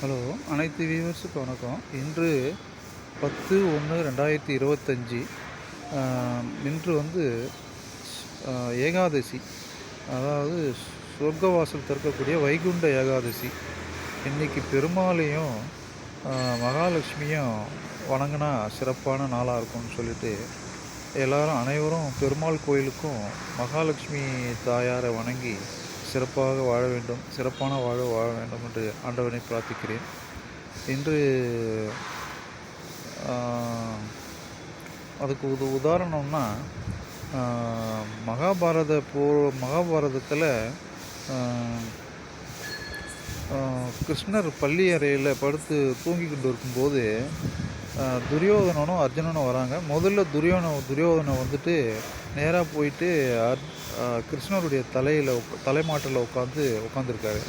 Hello, அனைத்து வியூவர்ஸுக்கு வணக்கம். இன்று 10/1/2025 இன்று வந்து ஏகாதசி. அதாவது சொர்க்கவாசல் திறக்கக்கூடிய வைகுண்ட ஏகாதசி. இன்றைக்கி பெருமாளையும் மகாலட்சுமியும் வணங்கினா சிறப்பான நாளாக இருக்கும்னு சொல்லிட்டு அனைவரும் பெருமாள் கோயிலுக்கும் மகாலட்சுமி தாயாரை வணங்கி சிறப்பாக வாழ வேண்டும், சிறப்பான வாழ்வு வாழ வேண்டும் என்று ஆண்டவனை பிரார்த்திக்கிறேன். இன்று அதுக்கு உதாரணம்னா மகாபாரதத்தில் கிருஷ்ணர் பள்ளி அறையில் படுத்து தூங்கிக்கிட்டு இருக்கும்போது துரியோதனனும் அர்ஜுனனும் வராங்க. முதல்ல துரியோதனை வந்துட்டு நேராக போயிட்டு கிருஷ்ணருடைய தலைமாட்டில் உட்காந்துருக்காரு.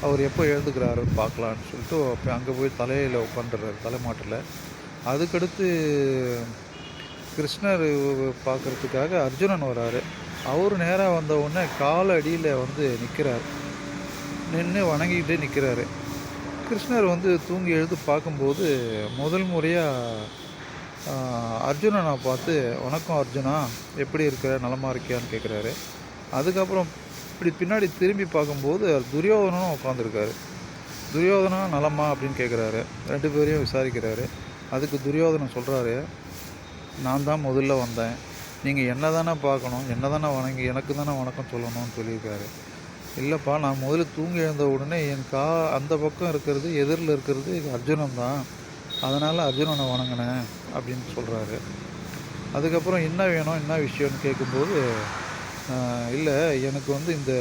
அவர் எப்போ எழுந்துக்கிறாருன்னு பார்க்கலான்னு சொல்லிட்டு அப்போ அங்கே போய் தலையில் உட்காந்துடுறாரு, தலைமாட்டில். அதுக்கடுத்து கிருஷ்ணர் பார்க்குறதுக்காக அர்ஜுனன் வராரு. அவர் நேராக வந்த உடனே கால் அடியில் நிற்கிறார், நின்று வணங்கிக்கிட்டே நிற்கிறாரு. கிருஷ்ணர் தூங்கி எழுந்து பார்க்கும்போது முதல் முறையாக அர்ஜுனனை பார்த்து, வணக்கம் அர்ஜுனா, எப்படி இருக்கிற, நலமாக இருக்கியான்னு கேட்குறாரு. அதுக்கப்புறம் இப்படி பின்னாடி திரும்பி பார்க்கும்போது துரியோதனும் உட்காந்துருக்காரு. துரியோதனா நலமா அப்படின்னு கேட்குறாரு. 2 பேரையும் விசாரிக்கிறாரு. அதுக்கு துரியோதனன் சொல்கிறாரு, நான் தான் முதல்ல வந்தேன், நீங்கள் என்ன தானே பார்க்கணும், என்ன தானே வணங்கி எனக்கு தானே வணக்கம் சொல்லணும்னு சொல்லியிருக்காரு. இல்லைப்பா, நான் முதல்ல தூங்கி எழுந்த உடனே அந்த பக்கம் இருக்கிறது, எதிரில் இருக்கிறது அர்ஜுனன் தான், அதனால் அர்ஜுனனை வணங்கினேன் அப்படின்னு சொல்கிறாரு. அதுக்கப்புறம் என்ன வேணும், என்ன விஷயம்னு கேட்கும்போது, இல்லை எனக்கு இந்த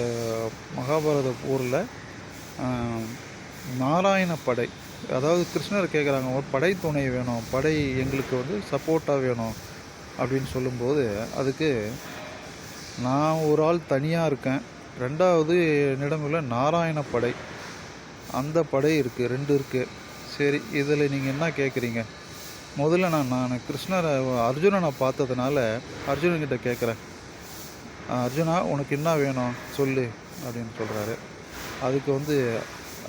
மகாபாரத போரில் நாராயண படை, அதாவது கிருஷ்ணர் கேட்குறாங்க, ஒரு படை துணை வேணும், படை எங்களுக்கு சப்போர்ட்டாக வேணும் அப்படின்னு சொல்லும்போது, அதுக்கு நான் ஒரு ஆள் தனியாக இருக்கேன், 2வது என்னிடமுள்ள நாராயண படை, அந்த படை இருக்குது, 2 இருக்குது. சரி, இதில் நீங்கள் என்ன கேட்குறீங்க? முதல்ல நான் அர்ஜுனனை பார்த்ததுனால அர்ஜுனன்கிட்ட கேட்குறேன், அர்ஜுனா உனக்கு என்ன வேணும் சொல்லு அப்படின்னு சொல்கிறாரு. அதுக்கு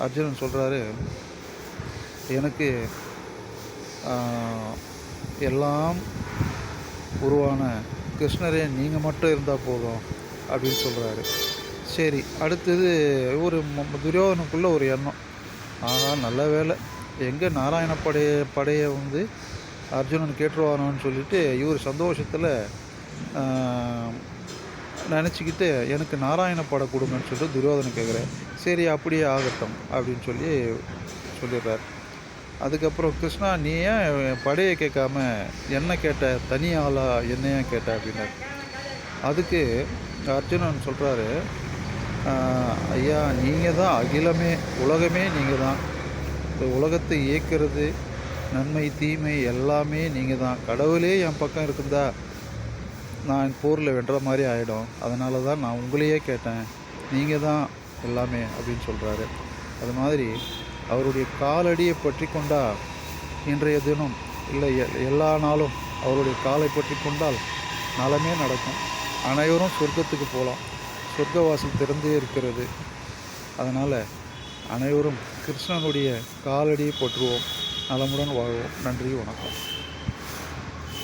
அர்ஜுனன் சொல்கிறாரு, எனக்கு எல்லாம் உருவான கிருஷ்ணரே நீங்கள் மட்டும் இருந்தால் போதும் அப்படின்னு சொல்கிறாரு. சரி, அடுத்தது ஒரு துரியோதனுக்குள்ளே ஒரு எண்ணம், ஆனால் நல்ல வேலை, எங்கே நாராயண படையை அர்ஜுனன் கேட்டுருவானோன்னு சொல்லிட்டு இவர் சந்தோஷத்தில் நினச்சிக்கிட்டு எனக்கு நாராயண படை கொடுங்கன்னு சொல்லிட்டு துரியோதனை கேட்குறேன். சரி, அப்படியே ஆகட்டும் அப்படின்னு சொல்லிடுறார். அதுக்கப்புறம் கிருஷ்ணா, நீ ஏன் படையை கேட்காம என்ன கேட்ட, தனி ஆளாக என்ன ஏன் கேட்ட அப்படின்னாரு. அதுக்கு அர்ஜுனன் சொல்கிறாரு, ஐயா, நீங்கள் தான் அகிலமே, உலகமே நீங்கள் தான், இந்த உலகத்தை இயக்கிறது, நன்மை தீமை எல்லாமே நீங்கள் தான், கடவுளே என் பக்கம் இருக்குதா நான் போரில் வென்ற மாதிரி ஆகிடும், அதனால தான் நான் உங்களையே கேட்டேன், நீங்கள் தான் எல்லாமே அப்படின்னு சொல்கிறாரு. அது மாதிரி அவருடைய காலடியை பற்றி கொண்டால் இன்றைய தினம் இல்லை எல்லா நாளும் அவருடைய காலை பற்றி கொண்டால் நலமே நடக்கும். அனைவரும் சொர்க்கத்துக்கு போகலாம், சொர்க்கவாசல் திறந்தே இருக்கிறது. அதனால் அனைவரும் கிருஷ்ணனுடைய காலடியை பற்றுவோம், நலமுடன் வாழ்வோம். நன்றி, வணக்கம்.